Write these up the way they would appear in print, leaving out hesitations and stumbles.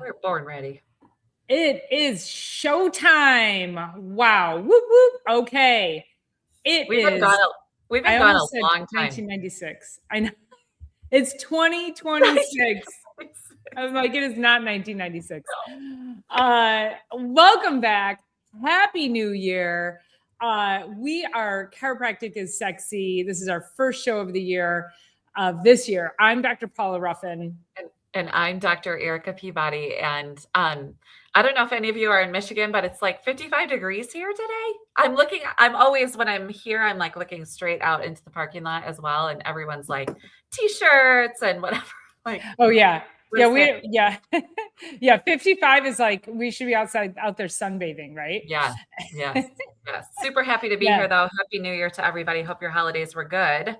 We're born ready. It is showtime. Wow. Whoop, whoop. Okay. We've been gone a long time. 1996. I know. It's 2026. I was like, it is not 1996. Welcome back. Happy New Year. We are Chiropractic is Sexy. This is our first show of the year of this year. I'm Dr. Paula Ruffin. And I'm Dr. Erica Peabody. And I don't know if any of you are in Michigan, but it's like 55 degrees here today. I'm always, when I'm here, I'm like looking straight out into the parking lot as well. And everyone's like t-shirts and whatever. Like, oh yeah. Yeah. 55 is like, we should be out there sunbathing, right? Yeah. Yes. Super happy to be here though. Happy New Year to everybody. Hope your holidays were good.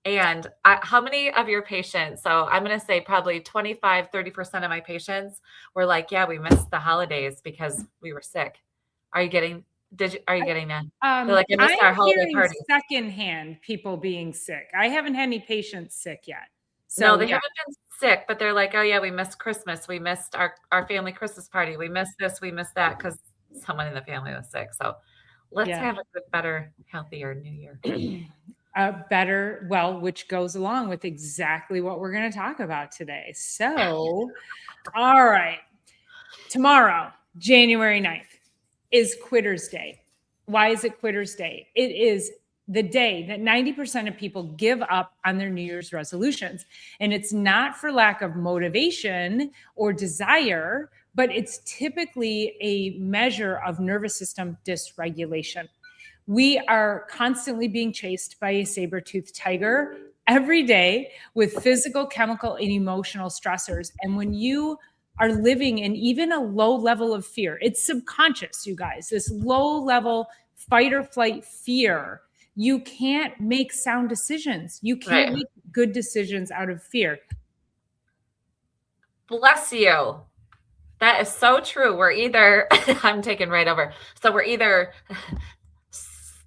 And how many of your patients, so I'm going to say probably 25-30% of my patients were like, yeah, we missed the holidays because we were sick. Are you getting that? They're like, I missed our holiday party. Secondhand people being sick. I haven't had any patients sick yet. So no, they haven't been sick, but they're like, oh yeah, we missed Christmas. We missed our family Christmas party. We missed this, we missed that because someone in the family was sick. So let's have a better, healthier New Year. Which goes along with exactly what we're going to talk about today. So, all right. Tomorrow, January 9th, is Quitter's Day. Why is it Quitter's Day? It is the day that 90% of people give up on their New Year's resolutions. And it's not for lack of motivation or desire, but it's typically a measure of nervous system dysregulation. We are constantly being chased by a saber-toothed tiger every day with physical, chemical, and emotional stressors. And when you are living in even a low level of fear, it's subconscious, you guys, this low level fight or flight fear, you can't make sound decisions. You can't make good decisions out of fear. Bless you. That is so true. We're either, I'm taking right over. So we're either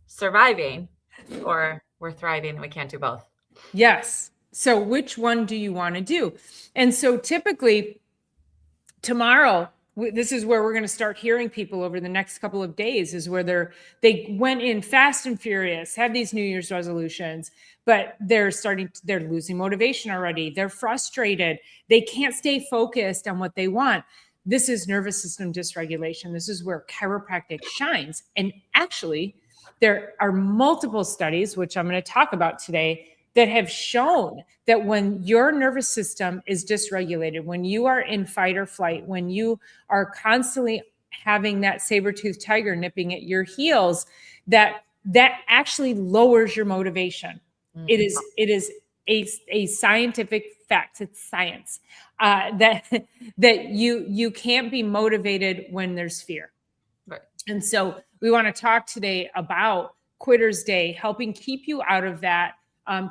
surviving or we're thriving. We can't do both. Yes. So which one do you want to do? And so typically tomorrow, this is where we're going to start hearing people over the next couple of days, is where they went in fast and furious, had these New Year's resolutions, but they're losing motivation already. They're frustrated. They can't stay focused on what they want. This is nervous system dysregulation. This is where chiropractic shines. And actually, there are multiple studies, which I'm going to talk about today, that have shown that when your nervous system is dysregulated, when you are in fight or flight, when you are constantly having that saber-toothed tiger nipping at your heels, that actually lowers your motivation. Mm-hmm. It is a scientific fact. It's science that you can't be motivated when there's fear. Right. And so we want to talk today about Quitter's Day, helping keep you out of that,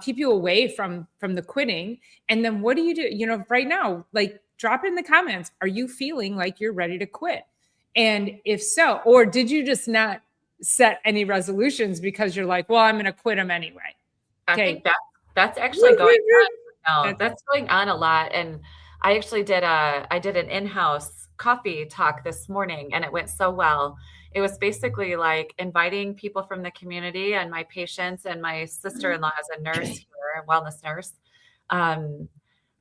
keep you away from the quitting. And then what do you do? Right now, like, drop in the comments. Are you feeling like you're ready to quit? And if so, or did you just not set any resolutions because you're like, well, I'm going to quit them anyway? Okay. I think that's actually going on. No, that's going on a lot. And I actually did an in-house coffee talk this morning, and it went so well. It was basically like inviting people from the community and my patients, and my sister-in-law is a nurse here, a wellness nurse,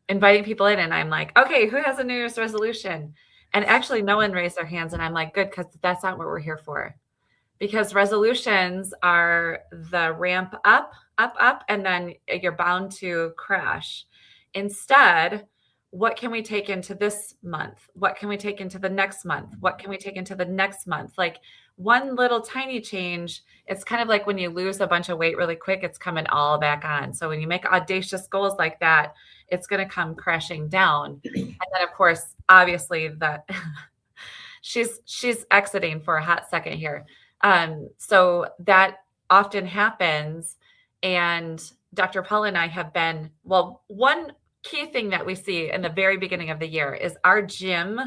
inviting people in. And I'm like, okay, who has a New Year's resolution? And actually no one raised their hands. And I'm like, good, because that's not what we're here for. Because resolutions are the ramp up, and then you're bound to crash. Instead, what can we take into this month? What can we take into the next month? What can we take into the next month? Like one little tiny change, it's kind of like when you lose a bunch of weight really quick, it's coming all back on. So when you make audacious goals like that, it's going to come crashing down. And then of course, obviously that she's exiting for a hot second here. So that often happens. And Dr. Paul and I have been, one key thing that we see in the very beginning of the year is our gyms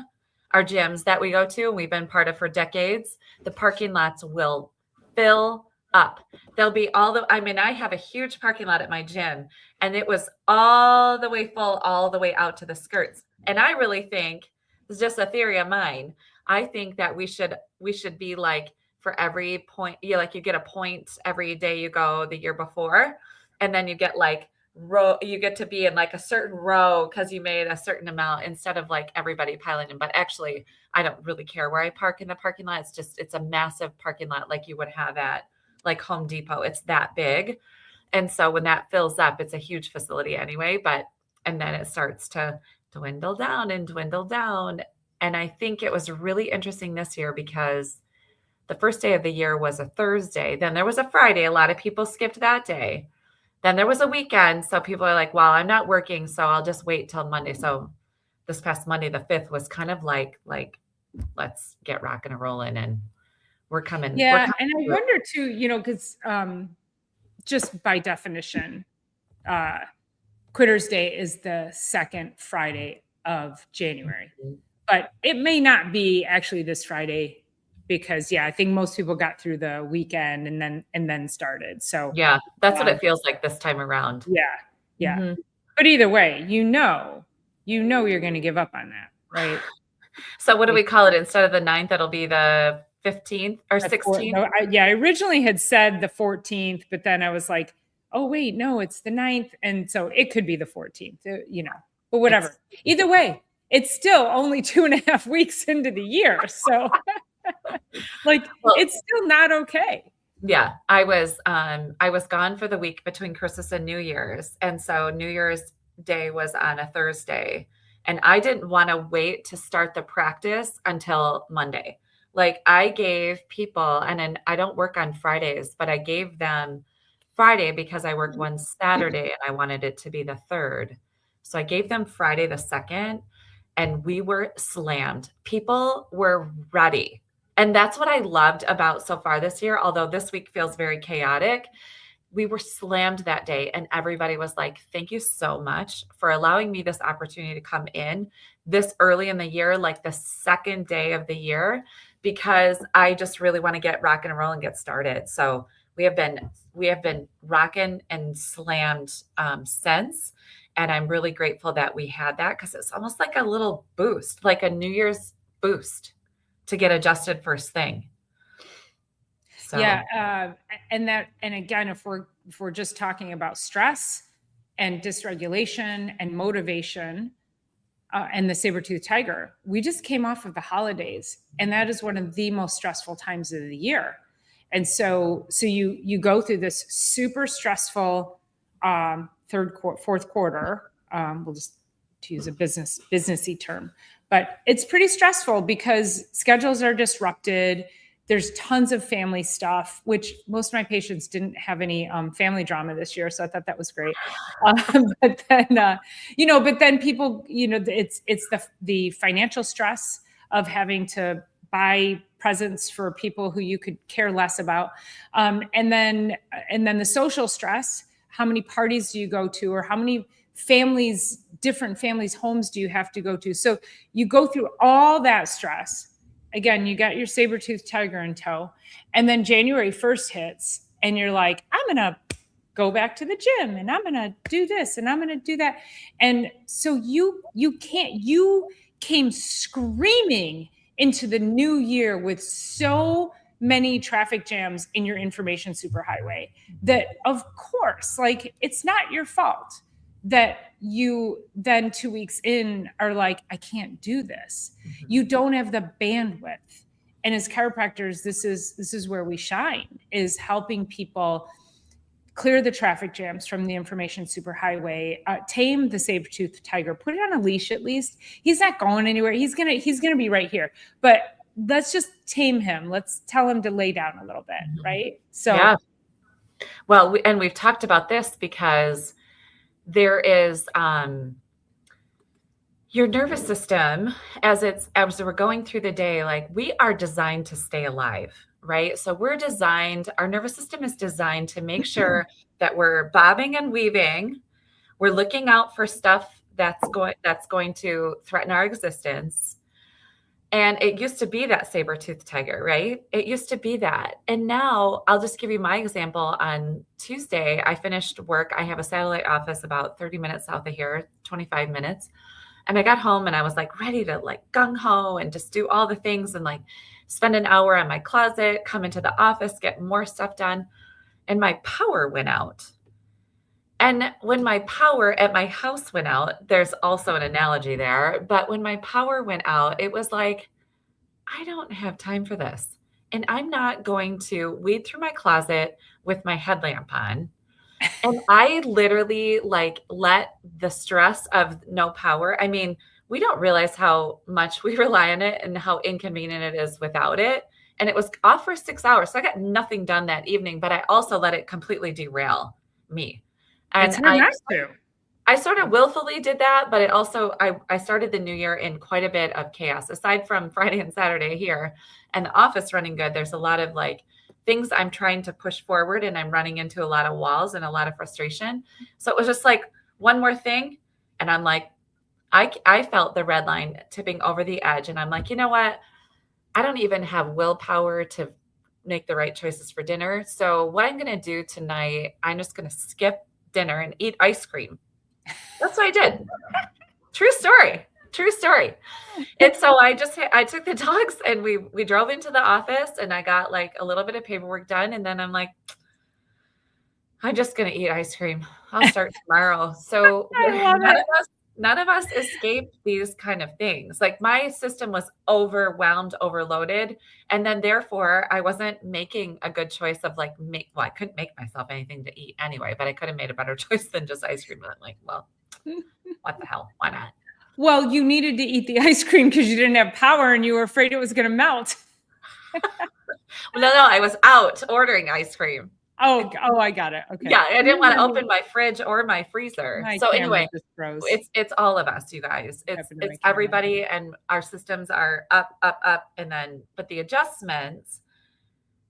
that we go to, and we've been part of for decades, the parking lots will fill up. There'll be I have a huge parking lot at my gym, and it was all the way full, all the way out to the skirts. And I really think It's just a theory of mine. I think that we should be like for every point, like you get a point every day you go the year before, and then you get like row, you get to be in like a certain row because you made a certain amount instead of like everybody piling in. But actually, I don't really care where I park in the parking lot. It's a massive parking lot like you would have at like Home Depot. It's that big. And so when that fills up, it's a huge facility anyway, but and then it starts to dwindle down and dwindle down. And I think it was really interesting this year because the first day of the year was a Thursday. Then there was a Friday. A lot of people skipped that day. Then there was a weekend. So people are like, well, I'm not working, so I'll just wait till Monday. So this past Monday, the 5th, was kind of like let's get rocking and rolling, and we're Yeah, coming and I through. wonder too, because just by definition, uh, Quitter's Day is the second Friday of January, but it may not be actually this Friday because I think most people got through the weekend and then started. So Yeah, that's what um, it feels like this time around. yeah, yeah. Mhm. But either way, you're going to give up on that, right? So what do Like we call it? Instead of the 9th, it'll be the 15th or no, 16th? I originally had said the 14th, but then I was like, oh wait, no, it's the 9th, and so it could be the 14th, but whatever. It's Either way, it's still only 2.5 weeks into the year, so like well, it's still not okay. yeah, I was gone for the week between Christmas and New Year's. And so New Year's Day was on a Thursday. And I didn't want to wait to start the practice until Monday. Like I gave people, and then I don't work on Fridays, but I gave them Friday because I work one Saturday and I wanted it to be the 3rd. So I gave them Friday the 2nd, and we were slammed. People were ready. And that's what I loved about so far this year, although this week feels very chaotic. We were slammed that day, and everybody was like, thank you so much for allowing me this opportunity to come in this early in the year, like the second day of the year, because I just really want to get rocking and rolling and get started. So we have been rocking and slammed since. And I'm really grateful that we had that because it's almost like a little boost, like a New Year's boost to get adjusted first thing. Yeah, So, and again, if we're just talking about stress and dysregulation and motivation, and the saber-toothed tiger, we just came off of the holidays, and that is one of the most stressful times of the year. And so you go through this super stressful fourth quarter. We'll just to use a businessy term, but it's pretty stressful because schedules are disrupted. There's tons of family stuff, which most of my patients didn't have any family drama this year, so I thought that was great. But then people, it's the financial stress of having to buy presents for people who you could care less about, and then the social stress. How many parties do you go to, or how many different families' homes do you have to go to? So you go through all that stress. Again, you got your saber-toothed tiger in tow, and then January 1st hits, and you're like, I'm gonna go back to the gym, and I'm gonna do this, and I'm gonna do that. And so you came screaming into the new year with so many traffic jams in your information superhighway that, of course, like, it's not your fault that you then 2 weeks in are like, I can't do this. You don't have the bandwidth. And as chiropractors, this is where we shine, is helping people clear the traffic jams from the information superhighway, tame the saber-toothed tiger, put it on a leash at least. He's not going anywhere. He's gonna be right here. But let's just tame him. Let's tell him to lay down a little bit, right? So yeah. Well, and we've talked about this because there is your nervous system as we're going through the day, like we are designed to stay alive, right? So our nervous system is designed to make sure that we're bobbing and weaving. We're looking out for stuff that's going to threaten our existence. And it used to be that saber-toothed tiger, right? It used to be that. And now I'll just give you my example. On Tuesday, I finished work. I have a satellite office about 30 minutes south of here, 25 minutes. And I got home and I was like ready to like gung ho and just do all the things and like spend an hour in my closet, come into the office, get more stuff done. And my power went out. And when my power at my house went out, there's also an analogy there. But when my power went out, it was like, I don't have time for this. And I'm not going to weed through my closet with my headlamp on. And I literally like let the stress of no power. I mean, we don't realize how much we rely on it and how inconvenient it is without it. And it was off for 6 hours. So I got nothing done that evening, but I also let it completely derail me. It's And hard not to. I sort of willfully did that, but it also, I started the new year in quite a bit of chaos. Aside from Friday and Saturday here and the office running good, there's a lot of like things I'm trying to push forward and I'm running into a lot of walls and a lot of frustration. So it was just like one more thing. And I'm like, I felt the red line tipping over the edge. And I'm like, you know what? I don't even have willpower to make the right choices for dinner. So what I'm going to do tonight, I'm just going to skip dinner and eat ice cream. That's what I did. True story. True story. And so I took the dogs and we drove into the office and I got like a little bit of paperwork done. And then I'm like, I'm just going to eat ice cream. I'll start tomorrow. So none of us escaped these kind of things. Like my system was overwhelmed, overloaded. And then therefore I wasn't making a good choice of like, I couldn't make myself anything to eat anyway, but I could have made a better choice than just ice cream. And I'm like, well, what the hell? Why not? Well, you needed to eat the ice cream because you didn't have power and you were afraid it was going to melt. Well, no, I was out ordering ice cream. Oh, I got it. Okay. Yeah, I didn't want to open my fridge or my freezer. My So camera anyway, just froze. it's all of us, you guys. It's everybody, and our systems are up, and then but the adjustments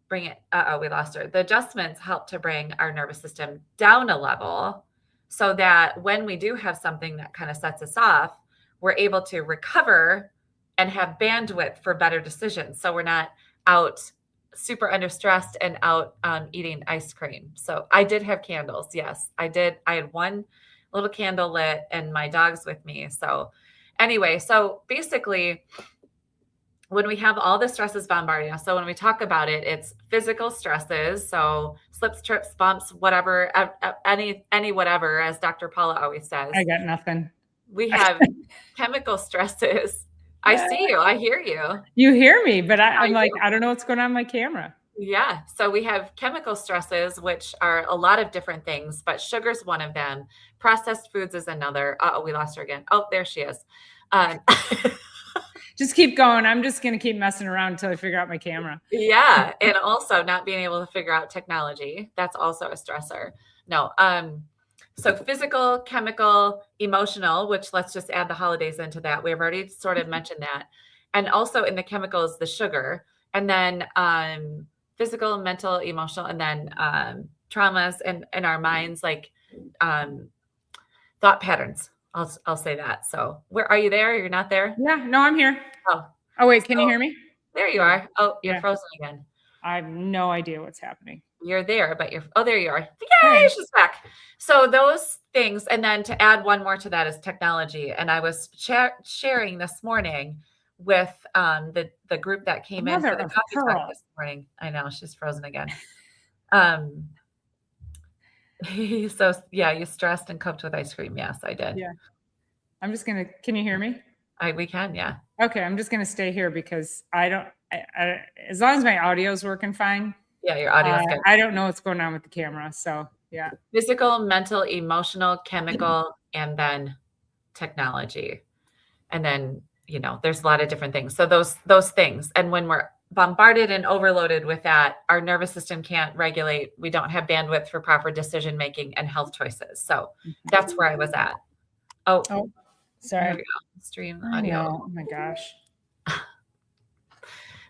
bring it. We lost her. The adjustments help to bring our nervous system down a level, so that when we do have something that kind of sets us off, we're able to recover and have bandwidth for better decisions. So we're not out super under stressed and out eating ice cream. So I did have candles. Yes, I did. I had one little candle lit and my dog's with me. So anyway, so basically when we have all the stresses bombarding us, so when we talk about it, it's physical stresses. So slips, trips, bumps, whatever, any whatever, as Dr. Paula always says. I got nothing. We have chemical stresses. I see you. I hear you. You hear me, but I'm like, I don't know what's going on my camera. Yeah. So we have chemical stresses, which are a lot of different things, but sugar's one of them. Processed foods is another. Oh, we lost her again. Oh, there she is. Just keep going. I'm just going to keep messing around until I figure out my camera. Yeah. And also not being able to figure out technology. That's also a stressor. No. So physical, chemical, emotional, which let's just add the holidays into that. We've already sort of mentioned that. And also in the chemicals, the sugar, and then physical, mental, emotional, and then traumas in our minds, like thought patterns. I'll say that. So where are you there? You're not there? Yeah, no, I'm here. Oh, wait, can you hear me? There you are. Oh, you're frozen again. I have no idea what's happening. You're there, but there you are. Yay, she's back. So those things, and then to add one more to that is technology. And I was sharing this morning with the group that came in for the coffee talk this morning. I know she's frozen again. So yeah, you stressed and coped with ice cream. Yes, I did. Yeah. I'm just gonna. Can you hear me? We can. Yeah. Okay, I'm just gonna stay here because I don't. As long as my audio is working fine. Yeah, your audio is good. I don't know what's going on with the camera, so yeah. Physical, mental, emotional, chemical, and then technology, and then there's a lot of different things. So those things, and when we're bombarded and overloaded with that, our nervous system can't regulate. We don't have bandwidth for proper decision making and health choices. So that's where I was at. Oh, sorry. There we go. Stream audio. Oh my gosh.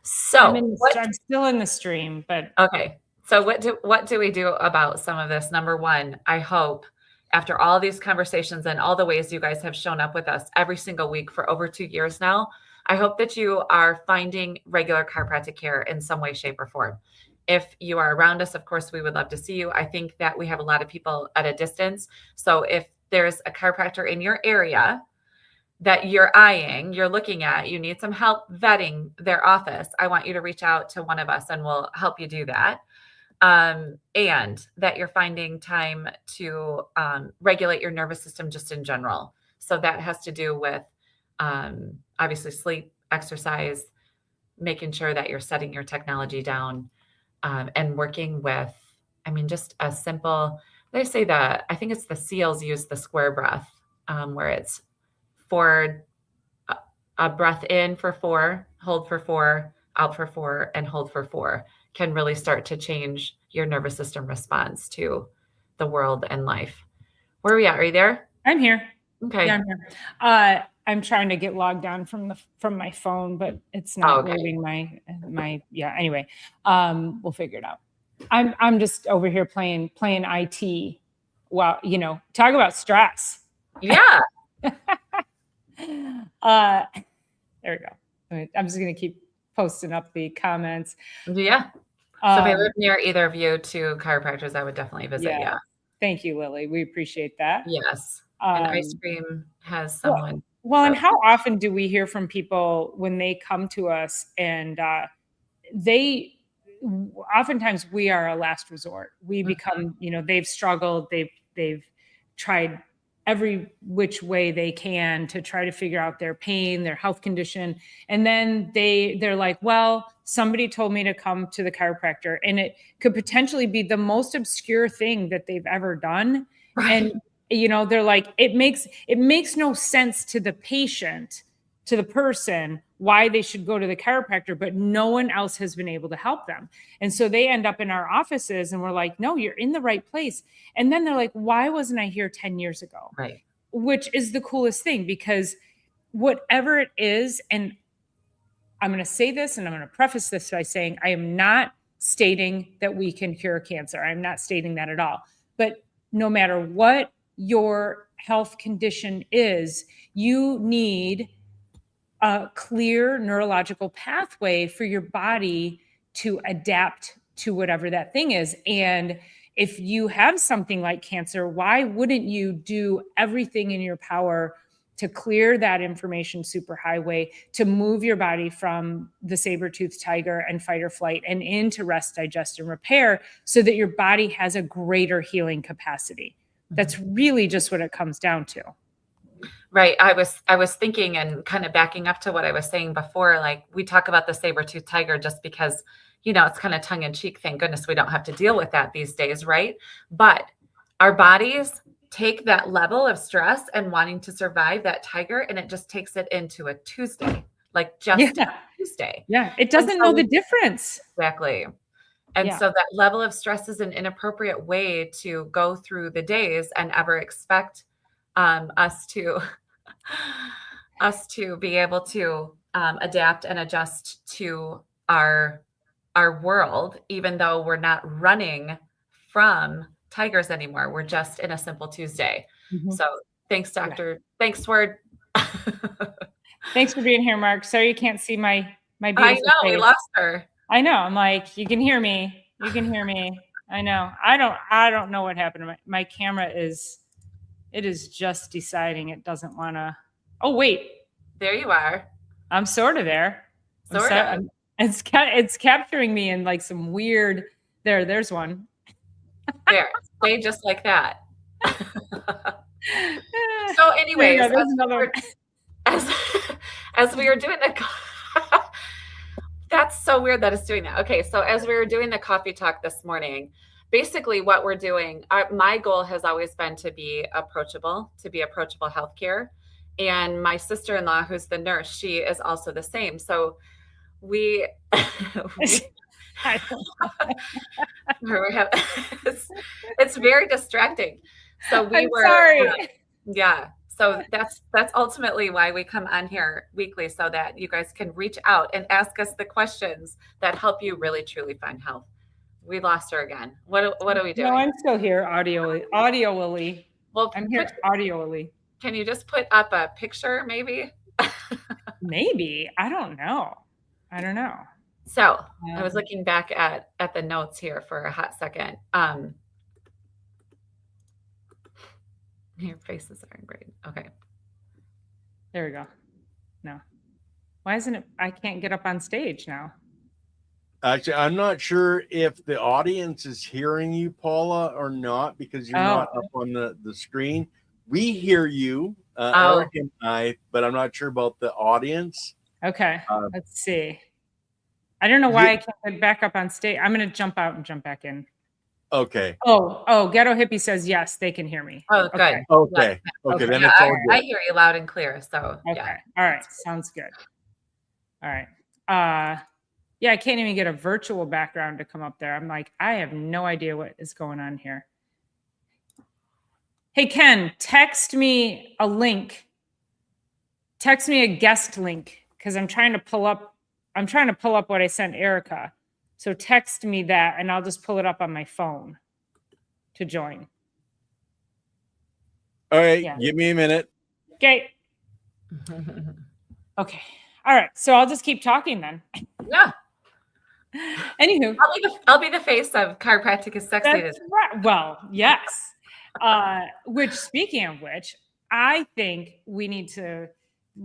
So I'm still in the stream, but okay. So what do we do about some of this? Number one, I hope after all these conversations and all the ways you guys have shown up with us every single week for over 2 years now, I hope that you are finding regular chiropractic care in some way, shape, or form. If you are around us, of course, we would love to see you. I think that we have a lot of people at a distance. So if there's a chiropractor in your area, that you're eyeing, you're looking at, you need some help vetting their office, I want you to reach out to one of us and we'll help you do that. And that you're finding time to regulate your nervous system just in general. So that has to do with obviously sleep, exercise, making sure that you're setting your technology down, and working with, I mean, just a simple, they say that, I think it's the SEALs use the square breath, where it's four, a breath in for 4, hold for 4, out for 4, and hold for 4 can really start to change your nervous system response to the world and life. Where are we at? Are you there? I'm here. Okay. Yeah, I'm here. I'm trying to get logged on from my phone, but it's Oh, not okay. loading my yeah. Anyway, we'll figure it out. I'm just over here playing IT. Well, talk about stress. Yeah. There we go. I'm just gonna keep posting up the comments. Yeah. So if I live near either of you two chiropractors, I would definitely visit. Yeah. Thank you, Lily. We appreciate that. Yes. And ice cream has Well, someone. and how often do we hear from people when they come to us and they oftentimes we are a last resort. We become, they've struggled, they've tried every which way they can to try to figure out their pain, their health condition, and then they're like, well, somebody told me to come to the chiropractor, and it could potentially be the most obscure thing that they've ever done. Right. And they're like, it makes no sense to the patient, to the person, why they should go to the chiropractor, but no one else has been able to help them. And so they end up in our offices and we're like, no, you're in the right place. And then they're like, why wasn't I here 10 years ago? Right. Which is the coolest thing, because whatever it is, and I'm going to say this and I'm going to preface this by saying, I am not stating that we can cure cancer. I'm not stating that at all. But no matter what your health condition is, you need a clear neurological pathway for your body to adapt to whatever that thing is. And if you have something like cancer, why wouldn't you do everything in your power to clear that information superhighway, to move your body from the saber-toothed tiger and fight or flight and into rest, digest, and repair, so that your body has a greater healing capacity? That's really just what it comes down to. Right. I was thinking, and kind of backing up to what I was saying before, like we talk about the saber-toothed tiger just because, it's kind of tongue in cheek. Thank goodness we don't have to deal with that these days. Right. But our bodies take that level of stress and wanting to survive that tiger, and it just takes it into a Tuesday, like just Tuesday. Yeah. It doesn't know the difference. Exactly. And so that level of stress is an inappropriate way to go through the days and ever expect us to be able to adapt and adjust to our world, even though we're not running from tigers anymore. We're just in a simple Tuesday. So thanks, Doctor. Thanks, Sword. Thanks for being here, Mark. Sorry you can't see my beautiful face. We lost her. I know. I'm like, you can hear me. You can hear me. I know. I don't know what happened to my camera. It is just deciding it doesn't want to. Oh, wait. There you are. I'm sort of there. Sort of. It's capturing me in like some weird. There's one. There. Stay just like that. So anyways, as we were doing the that's so weird that it's doing that. Okay, so as we were doing the coffee talk this morning, basically what we're doing, my goal has always been to be approachable healthcare. And my sister-in-law, who's the nurse, she is also the same. So we it's very distracting. So we were sorry. Yeah. So that's ultimately why we come on here weekly, so that you guys can reach out and ask us the questions that help you really truly find health. We lost her again. What are we doing? No, I'm still here audioly. Well, I'm here audioly. Can you just put up a picture maybe? Maybe. I don't know. So I was looking back at the notes here for a hot second. Your faces aren't great. Okay. There we go. No. Why isn't it? I can't get up on stage now. Actually, I'm not sure if the audience is hearing you, Paula, or not, because you're not up on the screen. We hear you, Eric and I, but I'm not sure about the audience. Okay, let's see. I don't know why I can't get back up on stage. I'm going to jump out and jump back in. Okay. Oh, Ghetto Hippie says yes, they can hear me. Oh, good. Okay. Then it's all good. I hear you loud and clear. So okay. Yeah. All right. Sounds good. All right. Yeah, I can't even get a virtual background to come up there. I'm like, I have no idea what is going on here. Hey, Ken, text me a link. Text me a guest link because I'm trying to pull up what I sent Erica. So text me that and I'll just pull it up on my phone to join. All right, yeah. Give me a minute. Okay. Okay. All right. So I'll just keep talking then. Yeah. Anywho, I'll be the face of Chiropractic is Sexy. That's right. Well, yes. Which, speaking of which, I think we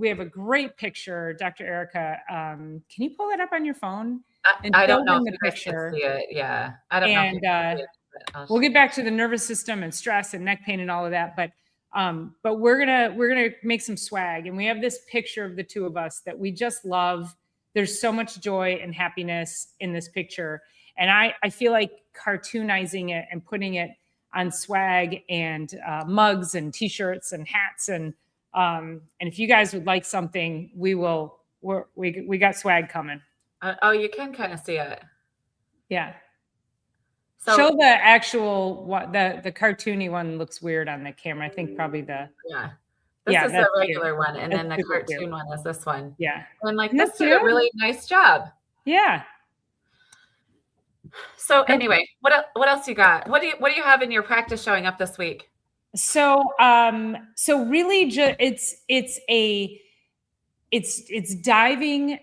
have a great picture, Dr. Erica. Can you pull it up on your phone? I don't know if you guys can see it. Yeah. I don't know. If you can see it, we'll get back to the nervous system and stress and neck pain and all of that. But we're gonna make some swag, and we have this picture of the two of us that we just love. There's so much joy and happiness in this picture. And I feel like cartoonizing it and putting it on swag and mugs and t-shirts and hats. And if you guys would like something, we got swag coming. Oh, you can kind of see it. Yeah. So, show the actual, the cartoony one looks weird on the camera. I think probably This is the regular one, and then the cartoon one is this one. Yeah. And this did a really nice job. Yeah. So anyway, what else you got? What do you have in your practice showing up this week? So really it's diving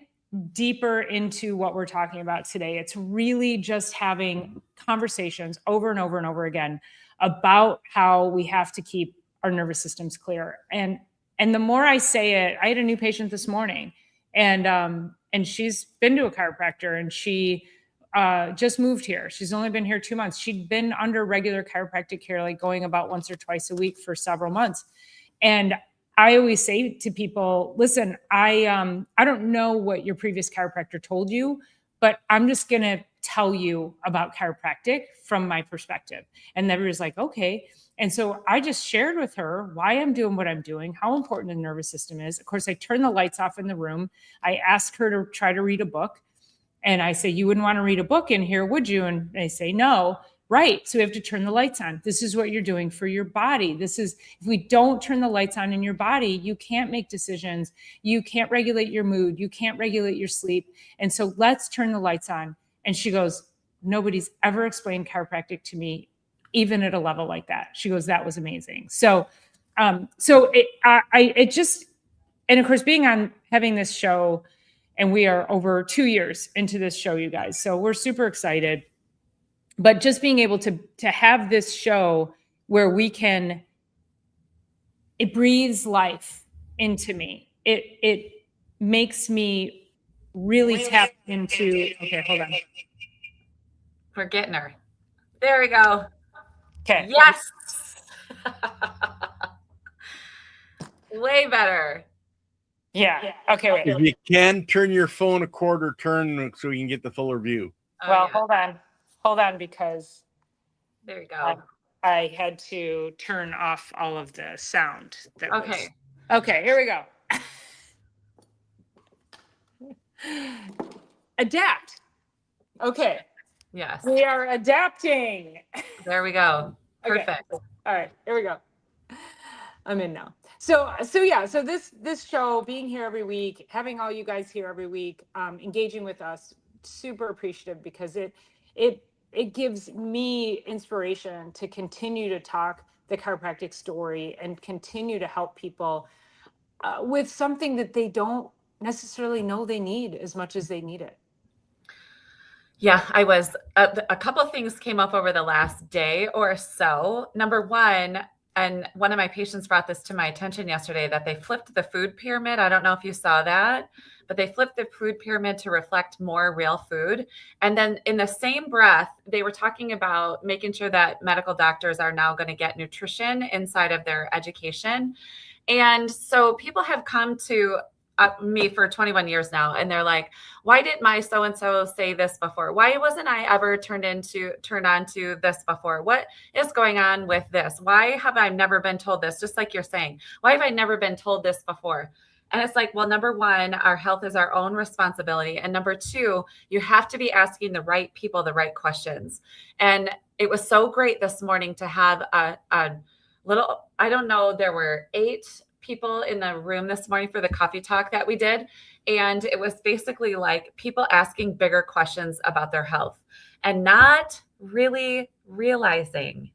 deeper into what we're talking about today. It's really just having conversations over and over and over again about how we have to keep our nervous systems clear. And the more I say it, I had a new patient this morning, and she's been to a chiropractor, and she just moved here. She's only been here 2 months. She'd been under regular chiropractic care, like going about once or twice a week for several months. And I always say to people, listen, I don't know what your previous chiropractor told you, but I'm just going to tell you about chiropractic from my perspective. And everybody's like, okay. And so I just shared with her why I'm doing what I'm doing, how important the nervous system is. Of course, I turned the lights off in the room. I asked her to try to read a book. And I say, you wouldn't want to read a book in here, would you? And they say, no. Right. So we have to turn the lights on. This is what you're doing for your body. If we don't turn the lights on in your body, you can't make decisions. You can't regulate your mood. You can't regulate your sleep. And so let's turn the lights on. And she goes, nobody's ever explained chiropractic to me, even at a level like that. She goes, that was amazing. So it just, and of course, having this show, and we are over 2 years into this show, you guys. So we're super excited. But just being able to have this show where it breathes life into me. It makes me really tap into, okay, hold on. We're getting her. There we go. Okay. Yes. Way better. Yeah. Okay, wait. If you can turn your phone a quarter turn so you can get the fuller view. Hold on, because there you go. I had to turn off all of the sound. Okay, here we go. Adapt. Okay. Yes. We are adapting. There we go. Perfect. Okay. All right, here we go. I'm in now. So this show, being here every week, having all you guys here every week, engaging with us, super appreciative, because it gives me inspiration to continue to talk the chiropractic story and continue to help people with something that they don't necessarily know they need as much as they need it. Yeah, I was. A couple of things came up over the last day or so. Number one, and one of my patients brought this to my attention yesterday, that they flipped the food pyramid. I don't know if you saw that, but they flipped the food pyramid to reflect more real food. And then in the same breath, they were talking about making sure that medical doctors are now going to get nutrition inside of their education. And so people have come to me for 21 years now, and they're like, why didn't my so-and-so say this before? Why wasn't I ever turned on to this before? What is going on with this? Why have I never been told this? Just like you're saying, why have I never been told this before? And it's like, well, number one, our health is our own responsibility. And number two, you have to be asking the right people the right questions. And it was so great this morning to have a little, I don't know, there were 8 people in the room this morning for the coffee talk that we did. And it was basically like people asking bigger questions about their health and not really realizing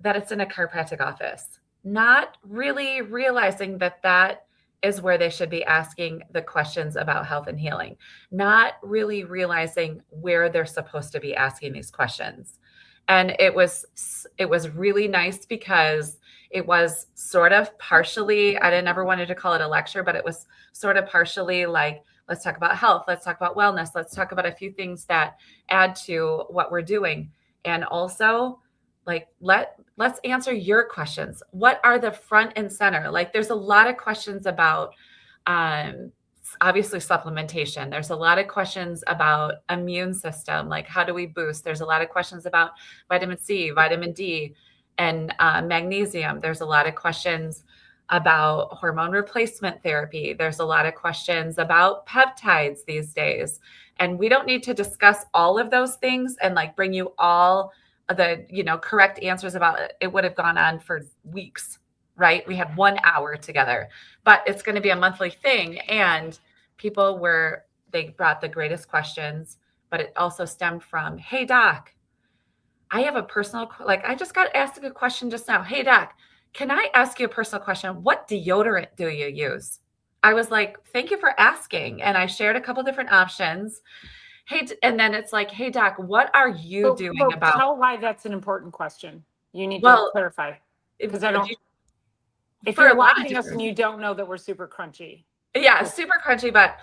that it's in a chiropractic office, not really realizing that that is where they should be asking the questions about health and healing, not really realizing where they're supposed to be asking these questions. And it was really nice because it was sort of partially, I never wanted to call it a lecture, but it was sort of partially like, let's talk about health, let's talk about wellness, let's talk about a few things that add to what we're doing. And also, like, let's answer your questions. What are the front and center? Like, there's a lot of questions about obviously supplementation. There's a lot of questions about immune system, like how do we boost? There's a lot of questions about vitamin C, vitamin D, and magnesium. There's a lot of questions about hormone replacement therapy. There's a lot of questions about peptides these days. And we don't need to discuss all of those things and like bring you all the, correct answers about it. It would have gone on for weeks, right? We had 1 hour together, but it's going to be a monthly thing. And they brought the greatest questions, but it also stemmed from, hey, doc, I have a personal, I just got asked a question just now. Hey, doc, can I ask you a personal question? What deodorant do you use? I was like, thank you for asking. And I shared a couple different options. Hey, and then it's like, hey, doc, what are you doing about? Tell why that's an important question. You need to clarify. Because if you're watching us and you don't know that we're super crunchy. Yeah, super crunchy, but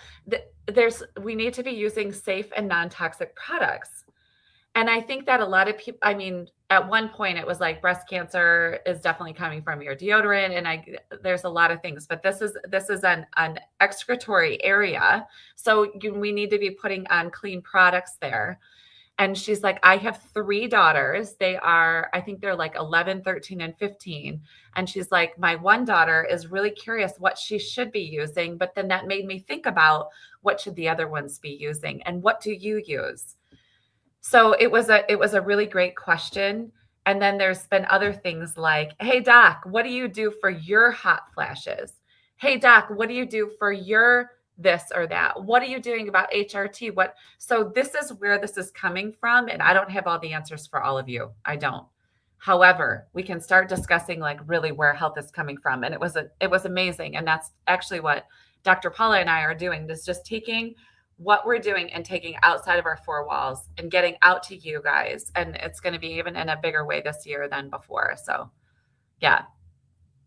we need to be using safe and non-toxic products. And I think that a lot of people, at one point it was like breast cancer is definitely coming from your deodorant. And there's a lot of things, but this is an excretory area. So we need to be putting on clean products there. And she's like, I have 3 daughters. I think they're like 11, 13, and 15. And she's like, my one daughter is really curious what she should be using. But then that made me think about what should the other ones be using and what do you use? So it was a really great question. And then there's been other things like, hey, doc, what do you do for your hot flashes? Hey, doc, what do you do for your this or that? What are you doing about HRT? So this is where this is coming from. And I don't have all the answers for all of you. I don't. However, we can start discussing like really where health is coming from. And it was amazing. And that's actually what Dr. Paula and I are doing, is just taking what we're doing and taking outside of our 4 walls and getting out to you guys. And it's going to be even in a bigger way this year than before. So, yeah.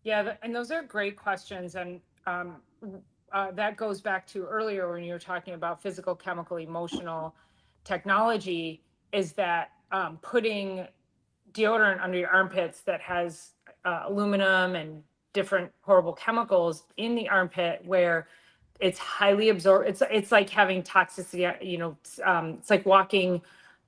Yeah. And those are great questions. And that goes back to earlier when you were talking about physical, chemical, emotional technology, is that putting deodorant under your armpits that has aluminum and different horrible chemicals in the armpit where it's highly absorbed. It's like having toxicity, it's like walking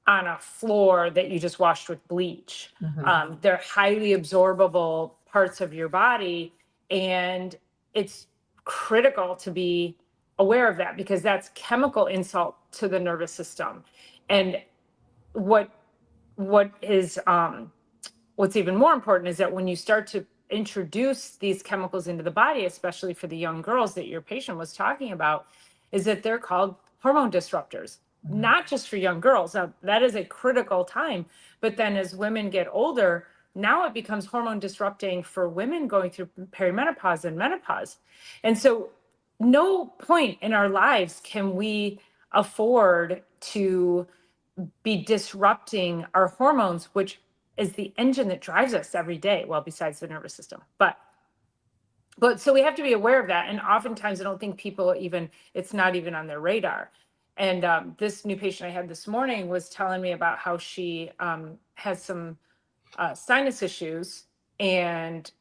on a floor that you just washed with bleach. Mm-hmm. They're highly absorbable parts of your body. And it's critical to be aware of that because that's chemical insult to the nervous system. And what's even more important is that when you start to introduce these chemicals into the body, especially for the young girls that your patient was talking about, is that they're called hormone disruptors, mm-hmm. not just for young girls. Now, that is a critical time. But then as women get older, now it becomes hormone disrupting for women going through perimenopause and menopause. And so no point in our lives can we afford to be disrupting our hormones, which is the engine that drives us every day. Well, besides the nervous system, but so we have to be aware of that. And oftentimes I don't think people even, it's not even on their radar. And this new patient I had this morning was telling me about how she has some sinus issues and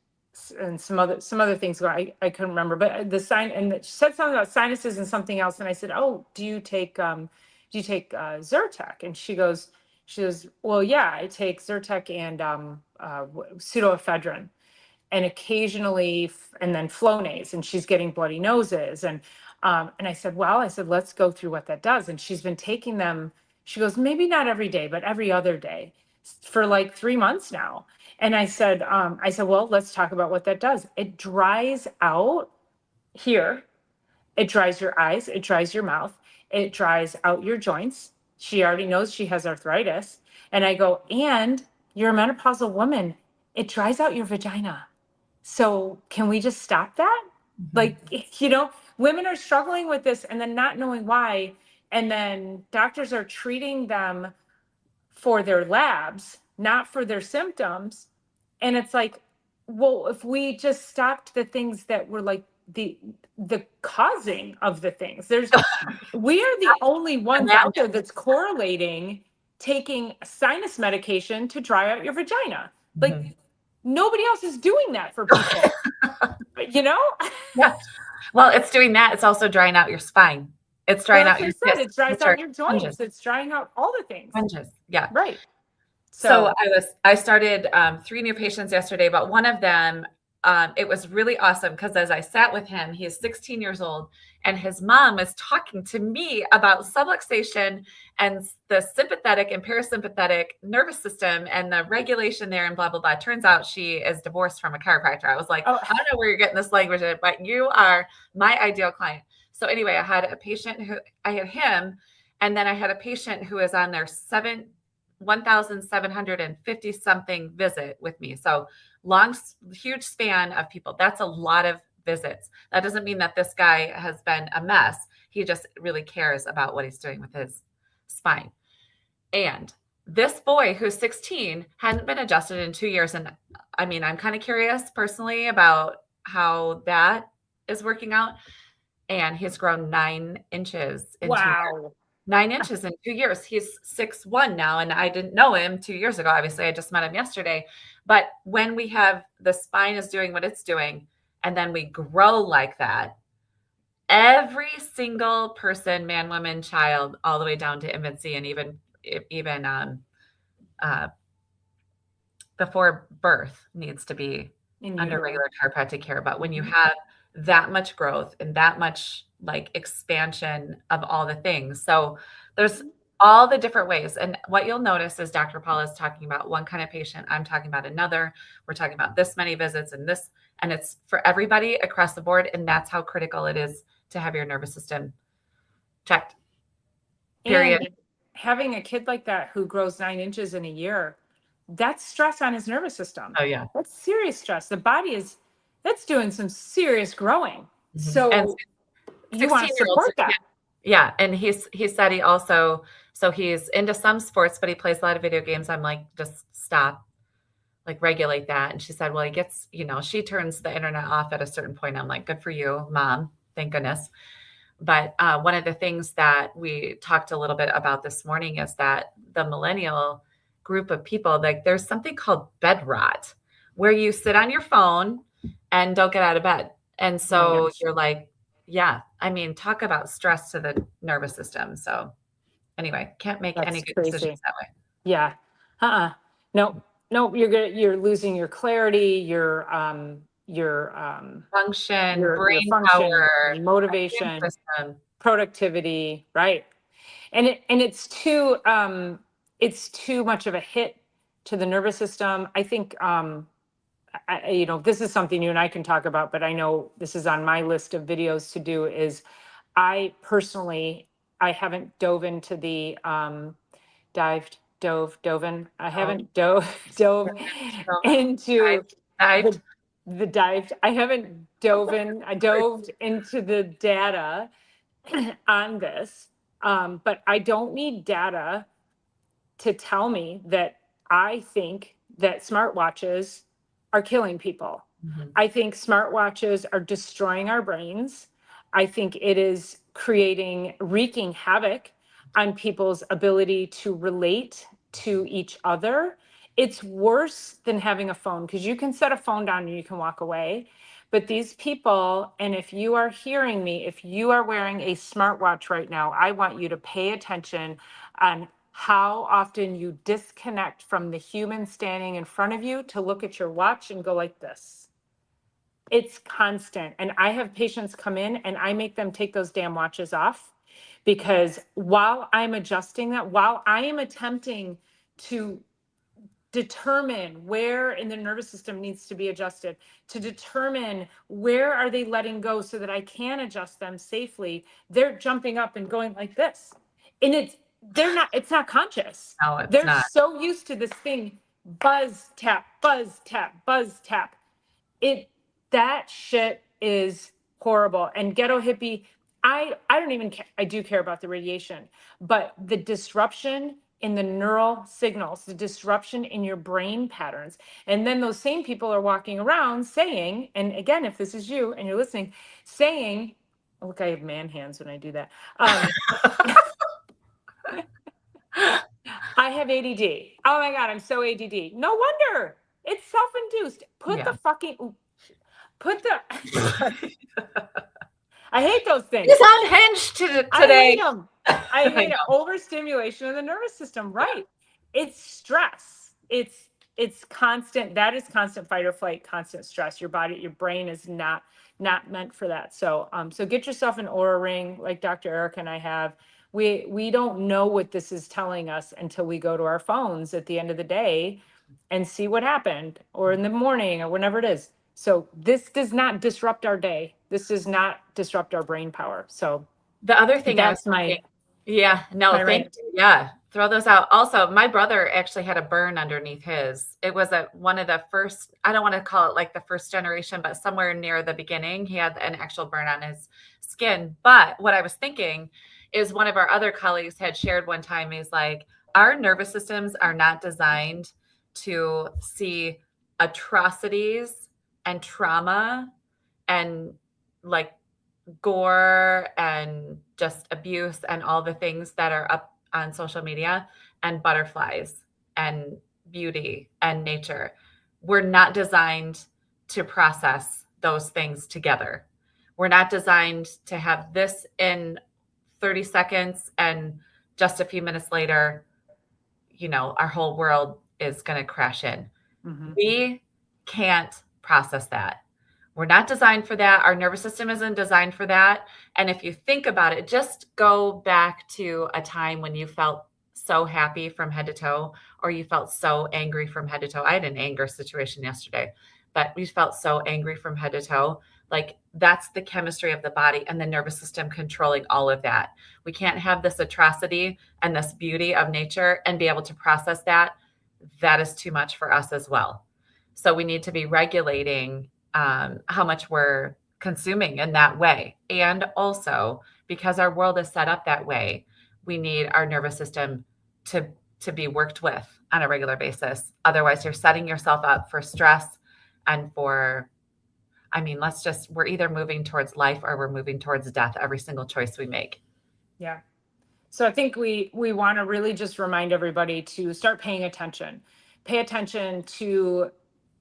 some other things going. I couldn't remember, but the sign, and she said something about sinuses and something else. And I said, "Oh, do you take Zyrtec?" And she goes, "Well, yeah, I take Zyrtec and pseudoephedrine, and occasionally, and then Flonase, and she's getting bloody noses." And I said, "Well," I said, "let's go through what that does." And she's been taking them. She goes, "Maybe not every day, but every other day for like 3 months now." And I said, "Well, let's talk about what that does. It dries out here. It dries your eyes. It dries your mouth. It dries out your joints." She already knows she has arthritis. And I go, "And you're a menopausal woman. It dries out your vagina. So can we just stop that?" Like, women are struggling with this and then not knowing why. And then doctors are treating them for their labs, not for their symptoms. And it's like, well, if we just stopped the things that were like the causing of the things, we are the only ones out there that's correlating taking sinus medication to dry out your vagina. Like, nobody else is doing that for people. Yeah. Well, it's doing that. It's also drying out your spine. It's drying out your discs. It dries out your joints. It's drying out all the things. Sponges. Yeah. Right. So I started 3 new patients yesterday, but one of them, it was really awesome because as I sat with him, he is 16 years old, and his mom was talking to me about subluxation and the sympathetic and parasympathetic nervous system and the regulation there and blah, blah, blah. Turns out she is divorced from a chiropractor. I was like, I don't know where you're getting this language in, but you are my ideal client. So anyway, I had him, and then I had a patient who is on their 1,750 something visit with me. So huge span of people. That's a lot of visits. That doesn't mean that this guy has been a mess. He just really cares about what he's doing with his spine. And this boy who's 16 hadn't been adjusted in 2 years. And I mean, I'm kind of curious personally about how that is working out. And he's grown 9 inches in 2 years. 9 inches in 2 years. He's 6'1" now, and I didn't know him 2 years ago. Obviously, I just met him yesterday. But when we have the spine is doing what it's doing, and then we grow like that, every single person, man, woman, child, all the way down to infancy, and even before birth, needs to be under regular chiropractic care. But when you have that much growth and that much like expansion of all the things. So there's all the different ways. And what you'll notice is Dr. Paul is talking about one kind of patient. I'm talking about another. We're talking about this many visits and this, and it's for everybody across the board. And that's how critical it is to have your nervous system checked. Period. And having a kid like that who grows 9 inches in a year, that's stress on his nervous system. Oh yeah. That's serious stress. The body that's doing some serious growing. So and you want to support that. Yeah. And he said he also, so he's into some sports, but he plays a lot of video games. I'm like, just stop, like regulate that. And she said, well, he gets, she turns the internet off at a certain point. I'm like, good for you, Mom. Thank goodness. But one of the things that we talked a little bit about this morning is that the millennial group of people, like there's something called bed rot, where you sit on your phone and don't get out of bed. And so you're like, yeah, I mean, talk about stress to the nervous system. So anyway, can't make any good decisions that way. Yeah. No, you're losing your clarity, your function, brain power, motivation, productivity, right? And it's too much of a hit to the nervous system. I think this is something you and I can talk about, but I know this is on my list of videos to do. Is I haven't dove into the dove into the dived. I haven't dove into the data on this, but I don't need data to tell me that I think that smartwatches are killing people. Mhm. I think smartwatches are destroying our brains. I think it is wreaking havoc on people's ability to relate to each other. It's worse than having a phone because you can set a phone down and you can walk away. But these people, and if you are hearing me, if you are wearing a smartwatch right now, I want you to pay attention on how often you disconnect from the human standing in front of you to look at your watch and go like this. It's constant. And I have patients come in and I make them take those damn watches off because while I'm adjusting that, while I am attempting to determine where in the nervous system needs to be adjusted, to determine where are they letting go so that I can adjust them safely, they're jumping up and going like this. And it's not conscious. No, it's They're not. so used to this thing, buzz tap, buzz tap, buzz tap. That shit is horrible. And ghetto hippie, I don't even care. I do care about the radiation, but the disruption in the neural signals, the disruption in your brain patterns. And then those same people are walking around saying, and again, if this is you and you're listening, saying, look, I have man hands when I do that. I have ADD. Oh my God, I'm so ADD. No wonder. It's self-induced. I hate those things. He's unhinged today. I hate them. I hate overstimulation of the nervous system. Right. It's stress. It's constant. That is constant fight or flight, constant stress. Your brain is not meant for that. So get yourself an Oura ring like Dr. Eric and I have. We don't know what this is telling us until we go to our phones at the end of the day and see what happened, or in the morning, or whenever it is. So this does not disrupt our day. This does not disrupt our brain power. So the other thing that's my thank you. Yeah, throw those out. Also, my brother actually had a burn underneath his. It was one of the first, I don't want to call it like the first generation, but somewhere near the beginning, he had an actual burn on his skin. But what I was thinking is one of our other colleagues had shared one time, he's like, our nervous systems are not designed to see atrocities and trauma and like gore and just abuse and all the things that are up on social media and butterflies and beauty and nature. We're not designed to process those things together. We're not designed to have this in 30 seconds and just a few minutes later, our whole world is going to crash in. Mm-hmm. We can't process that. We're not designed for that. Our nervous system isn't designed for that. And if you think about it, just go back to a time when you felt so happy from head to toe, or you felt so angry from head to toe. I had an anger situation yesterday, but we felt so angry from head to toe. Like that's the chemistry of the body and the nervous system controlling all of that. We can't have this atrocity and this beauty of nature and be able to process that. That is too much for us as well. So we need to be regulating how much we're consuming in that way. And also, because our world is set up that way, we need our nervous system to be worked with on a regular basis. Otherwise, you're setting yourself up for stress and we're either moving towards life or we're moving towards death every single choice we make. Yeah. So I think we want to really just remind everybody to start paying attention. Pay attention to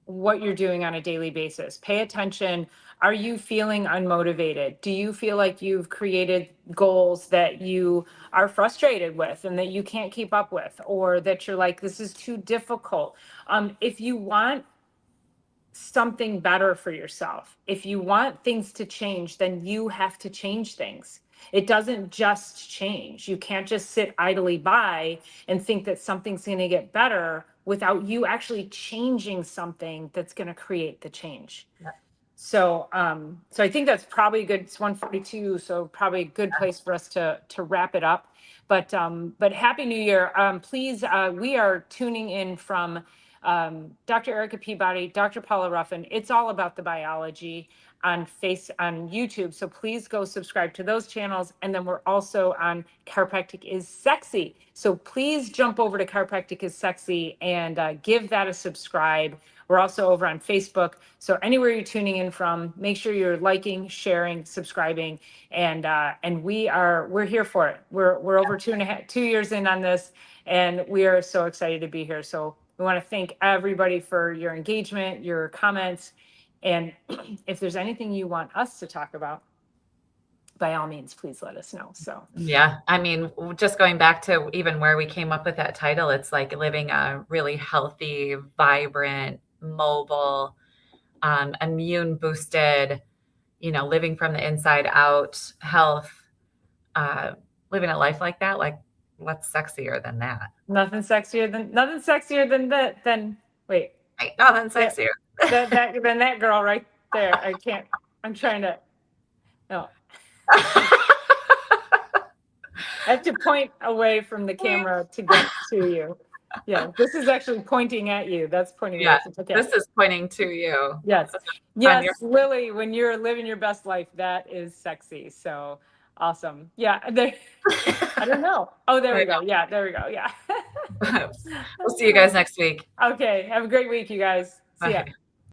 what you're doing on a daily basis. Pay attention. Are you feeling unmotivated? Do you feel like you've created goals that you are frustrated with and that you can't keep up with, or that you're like, this is too difficult? If you want something better for yourself, if you want things to change, then you have to change things. It doesn't just change. You can't just sit idly by and think that something's going to get better without you actually changing something that's going to create the change. Yeah. So I think that's probably good. It's 1:42, so probably a good place for us to wrap it up. But Happy New Year. Please, we are tuning in from Dr. Erica Peabody, Dr. Paula Ruffin. It's all about the biology. on YouTube. So please go subscribe to those channels. And then we're also on Chiropractic is Sexy. So please jump over to Chiropractic is Sexy and give that a subscribe. We're also over on Facebook. So anywhere you're tuning in from, make sure you're liking, sharing, subscribing, and we're here for it. We're over 2 years in on this, and we are so excited to be here. So we want to thank everybody for your engagement, your comments, and if there's anything you want us to talk about, by all means, please let us know. So yeah, I mean, just going back to even where we came up with that title, it's like living a really healthy, vibrant, mobile, immune boosted, living from the inside out health, living a life like that. Like, what's sexier than that? nothing sexier than that. Wait, Ain't nothing sexier. than that girl right there. I can't. I'm trying to. No. I have to point away from the camera to get to you. Yeah, this is actually pointing at you. That's pointing Yeah, away. Okay. this is pointing to you. Yes. Yes, Lily, when you're living your best life, that is sexy. So awesome. Yeah. I don't know. Oh, there we go. Yeah, there we go. Yeah. We'll see you guys next week. Okay. Have a great week, you guys. See ya. Bye.